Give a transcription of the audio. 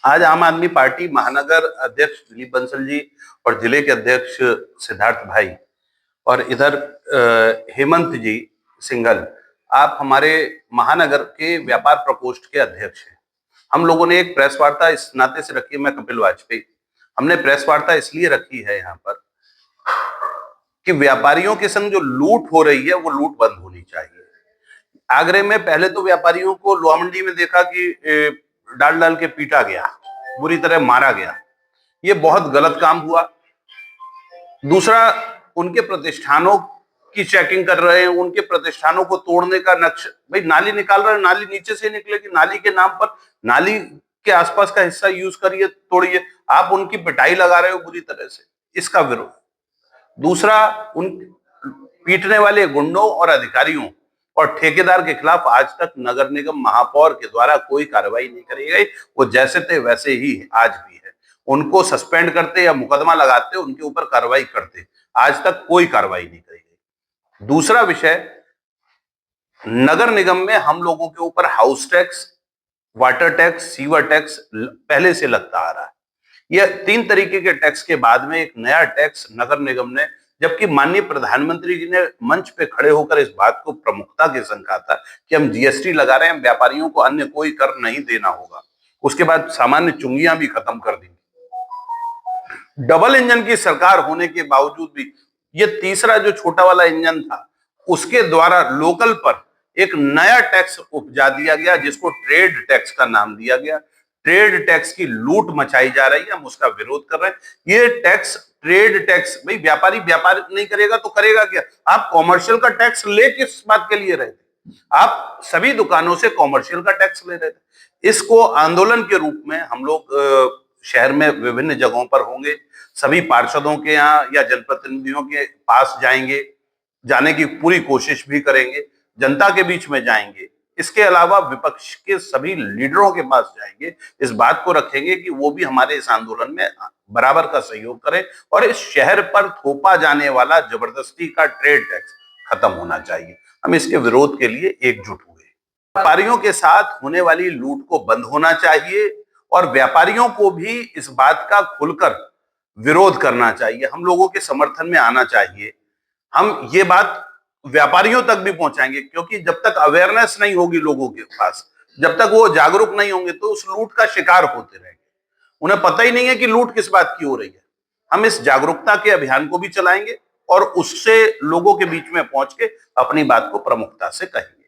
आज आम आदमी पार्टी महानगर अध्यक्ष दिलीप बंसल जी और जिले के अध्यक्ष सिद्धार्थ भाई और इधर हेमंत जी सिंघल, आप हमारे महानगर के व्यापार प्रकोष्ठ के अध्यक्ष हैं। हम लोगों ने एक प्रेस वार्ता इस नाते से रखी है, मैं कपिल वाजपेयी, हमने प्रेस वार्ता इसलिए रखी है यहाँ पर कि व्यापारियों के संग जो लूट हो रही है वो लूट बंद होनी चाहिए। आगरे में पहले तो व्यापारियों को लोहा मंडी में देखा कि डाल डाल के पीटा गया, बुरी तरह मारा गया, ये बहुत गलत काम हुआ। दूसरा, उनके प्रतिष्ठानों की चेकिंग कर रहे हैं, उनके प्रतिष्ठानों को तोड़ने का नक्शा, भाई नाली निकाल रहे हैं, नाली नीचे से निकलेगी, नाली के नाम पर नाली के आसपास का हिस्सा यूज करिए, तोड़िए, आप उनकी पिटाई लगा रहे हो बुरी तरह से, इसका विरोध। दूसरा, उन पीटने वाले गुंडों और अधिकारियों और ठेकेदार के खिलाफ आज तक नगर निगम महापौर के द्वारा कोई कार्रवाई नहीं करी गई। वो जैसे थे वैसे ही आज भी है, उनको सस्पेंड करते या मुकदमा लगाते, उनके ऊपर कार्रवाई करते, आज तक कोई कार्रवाई नहीं करी गई। दूसरा विषय, नगर निगम में हम लोगों के ऊपर house tax, water tax, sewer tax पहले से लगता आ रहा है। यह 3 तरीके के टैक्स के बाद में एक नया टैक्स नगर निगम ने, जबकि माननीय प्रधानमंत्री जी ने मंच पे खड़े होकर इस बात को प्रमुखता के संग कहा था कि हम जीएसटी लगा रहे हैं, व्यापारियों को अन्य कोई कर नहीं देना होगा। उसके बाद सामान्य चुंगियां भी खत्म कर दी। डबल इंजन की सरकार होने के बावजूद भी ये तीसरा जो छोटा वाला इंजन था, उसके द्वारा लोकल पर एक नया टैक्स उपजा दिया गया, जिसको ट्रेड टैक्स का नाम दिया गया। ट्रेड टैक्स की लूट मचाई जा रही है, हम उसका विरोध कर रहे हैं। ये टैक्स, ट्रेड टैक्स, भाई व्यापारी व्यापार नहीं करेगा तो करेगा क्या? आप कॉमर्शियल का टैक्स ले किस बात के लिए रहे थे? आप सभी दुकानों से कॉमर्शियल का टैक्स ले रहे थे। इसको आंदोलन के रूप में हम लोग शहर में विभिन्न जगहों पर होंगे, सभी पार्षदों के यहाँ या जनप्रतिनिधियों के पास जाएंगे, जाने की पूरी कोशिश भी करेंगे, जनता के बीच में जाएंगे। इसके अलावा विपक्ष के सभी लीडरों के पास जाएंगे, इस बात को रखेंगे कि वो भी हमारे इस आंदोलन में बराबर का सहयोग करें और इस शहर पर थोपा जाने वाला जबरदस्ती का ट्रेड टैक्स खत्म होना चाहिए। हम इसके विरोध के लिए एकजुट हुए। व्यापारियों के साथ होने वाली लूट को बंद होना चाहिए और व्यापारियों को भी इस बात का खुलकर विरोध करना चाहिए, हम लोगों के समर्थन में आना चाहिए। हम ये बात व्यापारियों तक भी पहुंचाएंगे, क्योंकि जब तक अवेयरनेस नहीं होगी लोगों के पास, जब तक वो जागरूक नहीं होंगे, तो उस लूट का शिकार होते रहेंगे। उन्हें पता ही नहीं है कि लूट किस बात की हो रही है। हम इस जागरूकता के अभियान को भी चलाएंगे और उससे लोगों के बीच में पहुंच के अपनी बात को प्रमुखता से कहेंगे।